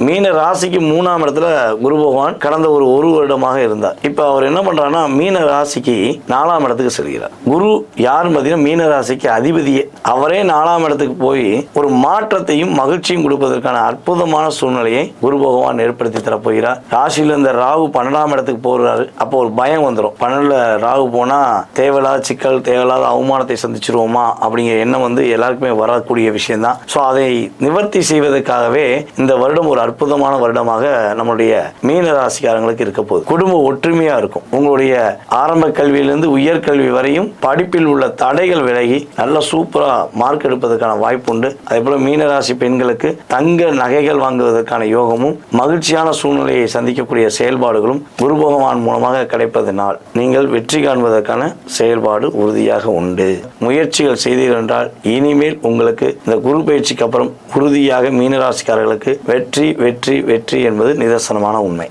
மீன ராசிக்கு 3ஆம் இடத்துல குரு பகவான் கடந்த ஒரு வருடமாக இருந்தார். இப்ப அவர் என்ன பண்றாருன்னா மீன ராசிக்கு 4ஆம் இடத்துக்கு செல்கிறார். குரு யார் பார்த்தீங்கன்னா மீன ராசிக்கு அதிபதியே. அவரே 4ஆம் இடத்துக்கு போய் ஒரு மாற்றத்தையும் மகிழ்ச்சியும் கொடுப்பதற்கான அற்புதமான சூழ்நிலையை குரு பகவான் ஏற்படுத்தி தரப்போகிறார். ராசியில இந்த ராகு 12ஆம் இடத்துக்கு போறாரு. அப்போ ஒரு பயம் வந்துடும். 12ல ராகு போனா தேவையில்லாத சிக்கல், தேவையில்லாத அவமானத்தை சந்திச்சிருவோமா அப்படிங்கிற எண்ணம் எல்லாருக்குமே வரக்கூடிய விஷயம் தான். ஸோ அதை நிவர்த்தி செய்வதற்காகவே இந்த வருடம் ஒரு அற்புதமான வருடமாக நம்முடைய மீன ராசிக்காரங்களுக்கு இருக்க போகுது. குடும்ப ஒற்றுமையா இருக்கும். உங்களுடைய ஆரம்ப கல்வியிலிருந்து உயர்கல்வி வரையும் படிப்பில் உள்ள தடைகள் விலகி நல்ல சூப்பரா மார்க் எடுப்பதற்கான வாய்ப்பு உண்டு. அதே போல மீனராசி பெண்களுக்கு தங்க நகைகள் வாங்குவதற்கான யோகமும் மகிழ்ச்சியான சூழ்நிலையை சந்திக்கக்கூடிய செயல்பாடுகளும் குரு பகவான் மூலமாக கிடைப்பதனால் நீங்கள் வெற்றி காண்பதற்கான செயல்பாடு உறுதியாக உண்டு. முயற்சிகள் செய்தீர்கள் என்றால் இனிமேல் உங்களுக்கு இந்த குரு பயிற்சிக்கு அப்புறம் உறுதியாக மீனராசிக்காரர்களுக்கு வெற்றி வெற்றி வெற்றி என்பது நிதர்சனமான உண்மை.